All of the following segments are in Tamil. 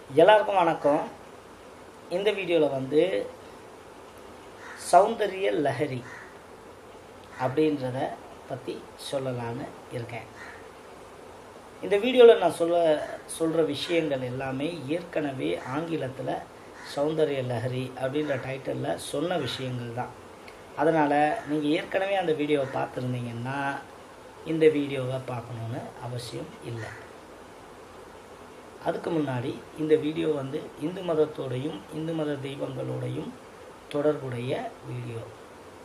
எல்லாருக்கும் வணக்கம். இந்த வீடியோவில் வந்து சௌந்தரிய லஹரி அப்படின்றத பற்றி சொல்லலான்னு இருக்கேன். இந்த வீடியோவில் நான் சொல்கிற விஷயங்கள் எல்லாமே ஏற்கனவே ஆங்கிலத்தில் சௌந்தரிய லஹரி அப்படின்ற டைட்டிலில் சொன்ன விஷயங்கள் தான். அதனால் நீங்கள் ஏற்கனவே அந்த வீடியோவை பார்த்துருந்தீங்கன்னா இந்த வீடியோவை பார்க்கணுன்னு அவசியம் இல்லை. அதுக்கு முன்னாடி இந்த வீடியோ வந்து இந்து மதத்தோடையும் இந்து மத தெய்வங்களோடையும் தொடர்புடைய வீடியோ.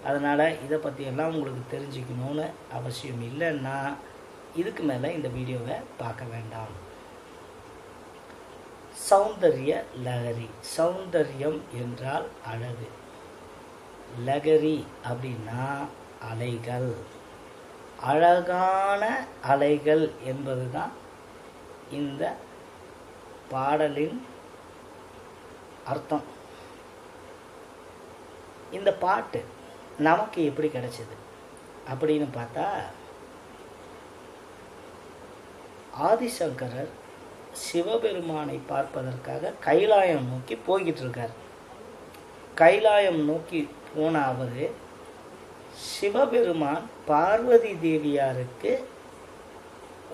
அதனால் இதை பற்றியெல்லாம் உங்களுக்கு தெரிஞ்சுக்கணுன்னு அவசியம் இல்லைன்னா இதுக்கு மேலே இந்த வீடியோவை பார்க்க வேண்டாம். சௌந்தரிய லஹரி. சௌந்தர்யம் என்றால் அழகு, லஹரி அப்படின்னா அலைகள், அழகான அலைகள் என்பது தான் இந்த பாடலின் அர்த்தம். இந்த பாட்டு நமக்கு எப்படி கிடைச்சது அப்படின்னு பார்த்தா, ஆதிசங்கரர் சிவபெருமானை பார்ப்பதற்காக கைலாயம் நோக்கி போய்கிட்டு இருக்கார். கைலாயம் நோக்கி போன அவர் சிவபெருமான் பார்வதி தேவியாருக்கு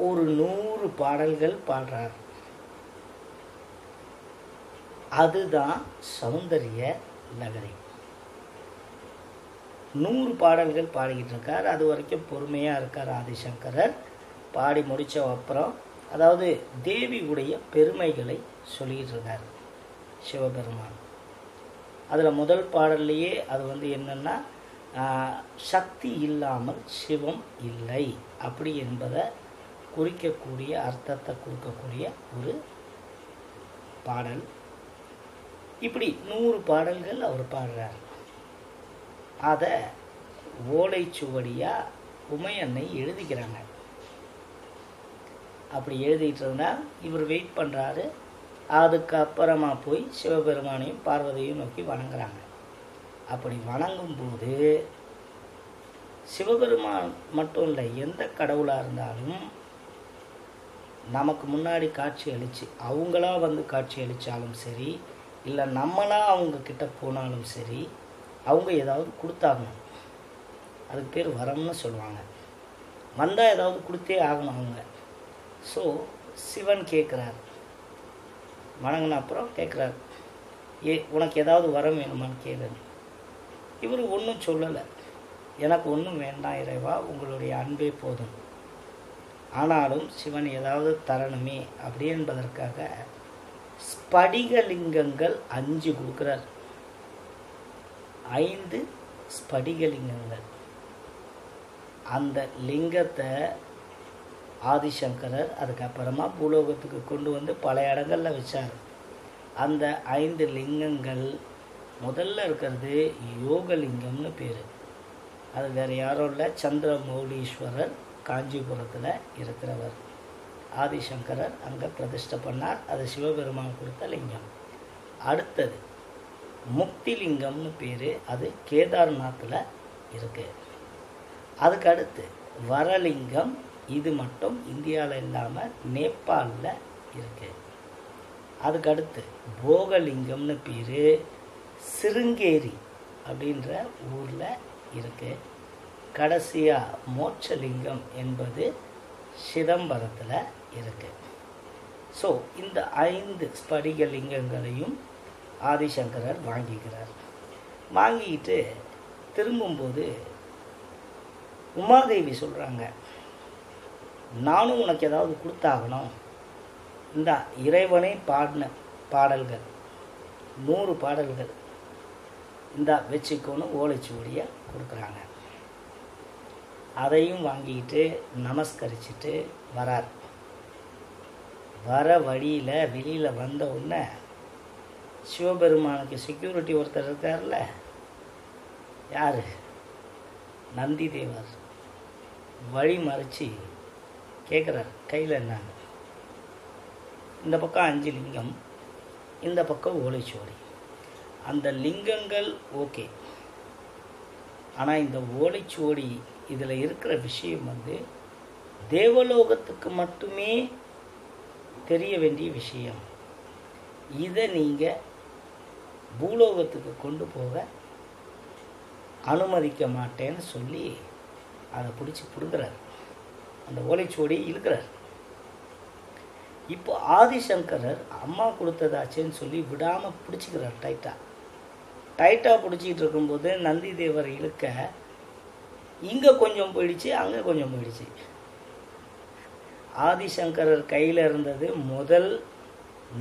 ஒரு 100 பாடல்கள் பாடுறார். அதுதான் சௌந்தரிய லஹரி. 100 பாடல்கள் பாடிக்கிட்டு இருக்கார். அது வரைக்கும் பொறுமையாக இருக்கார் ஆதிசங்கரர். பாடி முடித்த அப்புறம் அதாவது தேவியுடைய பெருமைகளை சொல்லிக்கிட்டு இருக்கார் சிவபெருமான். அதில் முதல் பாடல்லையே அது வந்து என்னென்னா, சக்தி இல்லாமல் சிவம் இல்லை அப்படி என்பதை குறிக்கக்கூடிய அர்த்தத்தை கொடுக்கக்கூடிய ஒரு பாடல். இப்படி 100 பாடல்கள் அவர் பாடுறார். அதை ஓலைச்சுவடியாக உமையன்னை எழுதிக்கிறாங்க. அப்படி எழுதிட்டு இருந்தால் இவர் வெயிட் பண்ணுறாரு. அதுக்கப்புறமா போய் சிவபெருமானையும் பார்வதியையும் நோக்கி வணங்குறாங்க. அப்படி வணங்கும்போது சிவபெருமான் மட்டும் இல்லை, எந்த கடவுளாக இருந்தாலும் நமக்கு முன்னாடி காட்சி அளித்து அவங்களா வந்து காட்சி அளித்தாலும் சரி, இல்லை நம்மளாக அவங்க கிட்ட போனாலும் சரி, அவங்க ஏதாவது கொடுத்தாகணும். அதுக்கு பேர் வரம்னு சொல்லுவாங்க. வந்தால் ஏதாவது கொடுத்தே ஆகணும் அவங்க. ஸோ சிவன் கேட்குறார், வணங்கின அப்புறம் கேட்குறாரு, உனக்கு ஏதாவது வரம் வேணுமான்னு கேளுன்னு. இவர் ஒன்றும் சொல்லலை, எனக்கு ஒன்றும் வேண்டாம் இறைவா, உங்களுடைய அன்பே போதும். ஆனாலும் சிவன் ஏதாவது தரணுமே அப்படி என்பதற்காக ஸ்படிகலிங்கங்கள் 5 கொடுக்குறார். 5 ஸ்படிகலிங்கங்கள். அந்த லிங்கத்தை ஆதிசங்கரர் அதுக்கப்புறமா பூலோகத்துக்கு கொண்டு வந்து பல இடங்களில் வச்சார். அந்த 5 லிங்கங்கள் முதல்ல இருக்கிறது யோகலிங்கம்னு பேர். அது வேறு யாரும் இல்லை, சந்திரமௌலீஸ்வரர் காஞ்சிபுரத்தில் இருக்கிறவர். ஆதிசங்கரர் அங்கே பிரதிஷ்டை பண்ணார். அது சிவபெருமான் கொடுத்த லிங்கம். அடுத்தது முக்தி லிங்கம்னு பேர். அது கேதார்நாத்தில் இருக்குது. அதுக்கு அடுத்து வரலிங்கம். இது மட்டும் இந்தியாவில் இல்லாமல் நேபாளில் இருக்குது. அதுக்கடுத்து போகலிங்கம்னு பேர், சிருங்கேரி அப்படின்ற ஊரில் இருக்குது. கடைசியாக மோட்சலிங்கம் என்பது சிதம்பரத்தில் இருக்குது. ஸோ இந்த 5 ஸ்படிகலிங்கங்களையும் ஆதிசங்கரர் வாங்கிக்கிறார். வாங்கிக்கிட்டு திரும்பும்போது உமாதேவி சொல்கிறாங்க, நானும் உனக்கு ஏதாவது கொடுத்தாகணும். இந்த இறைவனை பாடின பாடல்கள் 100 பாடல்கள் இந்த வச்சுக்கோன்னு ஓலைச்சுவடியை கொடுக்குறாங்க. அதையும் வாங்கிக்கிட்டு நமஸ்கரிச்சுட்டு வரார். வர வழியில் வெளியில் வந்த உடனே சிவபெருமானுக்கு செக்யூரிட்டி ஒருத்தர் இருக்கார்ல, யார்? நந்தி தேவர். வழி மறைச்சி கேட்குறார், கையில் என்னங்க? இந்த பக்கம் 5 லிங்கம், இந்த பக்கம் ஓலைச்சுவடி. அந்த லிங்கங்கள் ஓகே, ஆனால் இந்த ஓலைச்சுவடி இதில் இருக்கிற விஷயம் வந்து தேவலோகத்துக்கு மட்டுமே தெரிய வேண்டிய விஷயம். இதை நீங்கள் பூலோகத்துக்கு கொண்டு போக அனுமதிக்க மாட்டேன்னு சொல்லி அதை பிடிச்சி பிடுங்குறார். அந்த ஓலைச்சுவடியை இழுக்கிறார். இப்போ ஆதிசங்கரர் அம்மா கொடுத்ததாச்சேன்னு சொல்லி விடாமல் பிடிச்சிக்கிறார். டைட்டாக பிடிச்சிக்கிட்டு இருக்கும்போது நந்தி தேவர் இழுக்க இங்கே கொஞ்சம் போயிடுச்சு, அங்கே கொஞ்சம் போயிடுச்சு. ஆதிசங்கரர் கையில் இருந்தது முதல்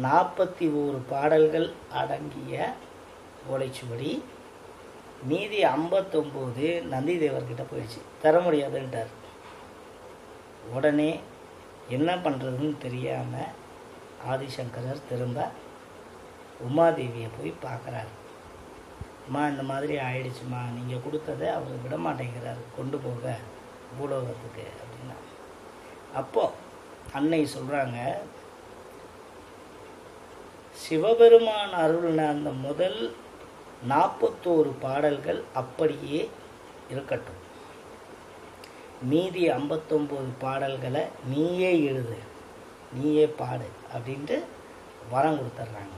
41 பாடல்கள் அடங்கிய ஓலைச்சுவடி. மீதி 59 நந்தி தேவர்கிட்ட போயிடுச்சு. தர முடியாதுன்ட்டார். உடனே என்ன பண்ணுறதுன்னு தெரியாமல் ஆதிசங்கரர் திரும்ப உமாதேவியை போய் பார்க்குறாரு. அம்மா, இந்த மாதிரி ஆயிடுச்சுமா, நீங்கள் கொடுத்ததை அவர் விட மாட்டேங்கிறார் கொண்டு போக பூலோகத்துக்கு அப்படின்னா. அப்போது அன்னை சொல்கிறாங்க, சிவபெருமான் அருள்ன அந்த முதல் 41 பாடல்கள் அப்படியே இருக்கட்டும், மீதி 59 பாடல்களை நீயே எழுது, நீயே பாடு அப்படின்ட்டு வரம் கொடுத்துட்றாங்க.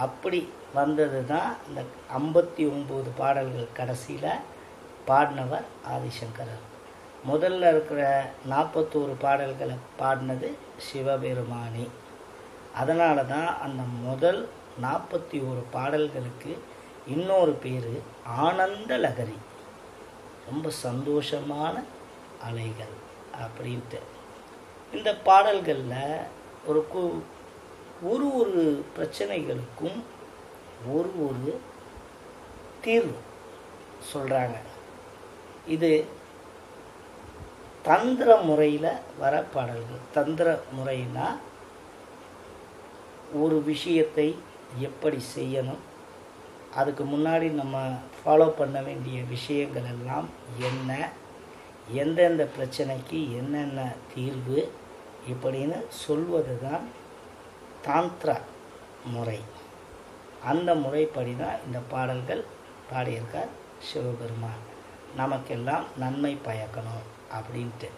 அப்படி வந்தது தான் இந்த 59 பாடல்கள் கடைசியில் பாடினவர் ஆதிசங்கரர். முதல்ல இருக்கிற 41 பாடல்களை பாடினது சிவபெருமானி. அதனால தான் அந்த முதல் 41 பாடல்களுக்கு இன்னொரு பேர் ஆனந்த லகரி, ரொம்ப சந்தோஷமான அலைகள் அப்படின்ட்டு. இந்த பாடல்களில் ஒரு பிரச்சனைகளுக்கும் ஒரு தீர்வு சொல்கிறாங்க. இது தந்திர முறையில் வர பாடல்கள். தந்திர முறைனா ஒரு விஷயத்தை எப்படி செய்யணும், அதுக்கு முன்னாடி நம்ம ஃபாலோ பண்ண வேண்டிய விஷயங்கள் எல்லாம் என்ன, எந்தெந்த பிரச்சனைக்கு என்னென்ன தீர்வு இப்படின்னு சொல்வது தான் தாந்திர முறை. அந்த முறைப்படி தான் இந்த பாடல்கள் பாடியிருக்கார் சிவபெருமான். நமக்கெல்லாம் நன்மை பயக்கணும் அப்படின்ட்டு.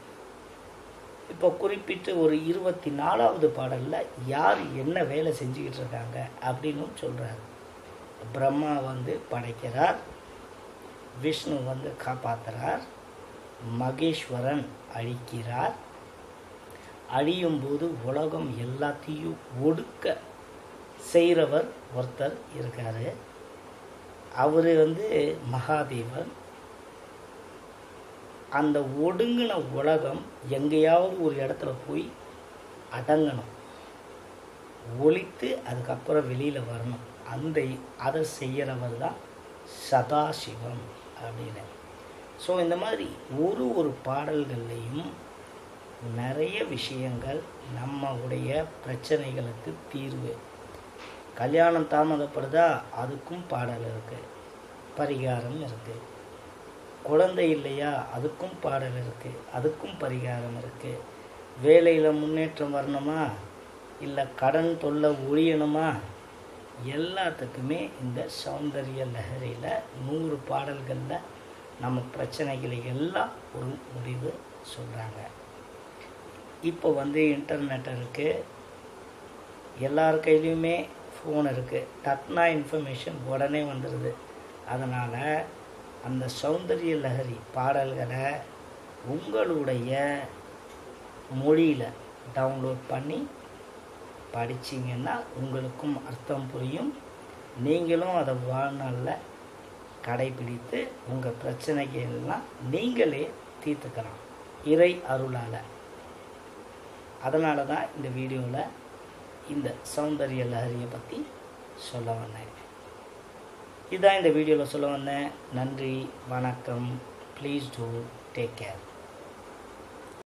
இப்போ குறிப்பிட்டு ஒரு 24வது பாடலில் யார் என்ன வேலை செஞ்சுக்கிட்டு இருக்காங்க அப்படின்னு சொல்கிறார். பிரம்மா படைக்கிறார், விஷ்ணு காப்பாற்றுறார், மகேஸ்வரன் அழிக்கிறார். அழியும்போது உலகம் எல்லாத்தையும் ஒடுக்க செய்கிறவர் ஒருத்தர் இருக்கார். அவர் மகாதேவன். அந்த ஒடுங்கின உலகம் எங்கேயாவது ஒரு இடத்துல போய் அடங்கணும், ஒழித்து அதுக்கப்புறம் வெளியில் வரணும். அதை செய்கிறவர் தான் சதாசிவம் அப்படின்னு. ஸோ இந்த மாதிரி ஒரு பாடல்கள்லையும் நிறைய விஷயங்கள் நம்முடைய பிரச்சனைகளுக்கு தீர்வு. கல்யாணம் தாமதப்படுதா, அதுக்கும் பாடல் இருக்குது, பரிகாரம் இருக்குது. குழந்தை இல்லையா, அதுக்கும் பாடல் இருக்குது, அதுக்கும் பரிகாரம் இருக்குது. வேலையில் முன்னேற்றம் வரணுமா, இல்லை கடன் தொல்லை ஒழியணுமா, எல்லாத்துக்குமே இந்த சௌந்தரிய லஹரியில் 100 பாடல்களில் நம்ம பிரச்சனைகளை எல்லாம் ஒரு முடிவு சொல்கிறாங்க. இப்போ இன்டர்நெட் இருக்குது, எல்லார் கையிலையுமே ஃபோன் இருக்குது, தட்னா இன்ஃபர்மேஷன் உடனே வந்துடுது. அதனால் அந்த சௌந்தரிய லஹரி பாடல்களை உங்களுடைய மொழியில் டவுன்லோட் பண்ணி படிச்சிங்கன்னா உங்களுக்கும் அர்த்தம் புரியும். நீங்களும் அதை வாழ்நாளில் கடைபிடித்து உங்கள் பிரச்சனைகள்லாம் நீங்களே தீர்த்துக்கலாம் இறை அருளால். அதனால தான் இந்த வீடியோவில் இந்த சௌந்தரிய லஹரியை பற்றி சொல்ல வந்தேன். இதான் இந்த வீடியோவில் சொல்ல வந்தேன். நன்றி, வணக்கம். Please do take care.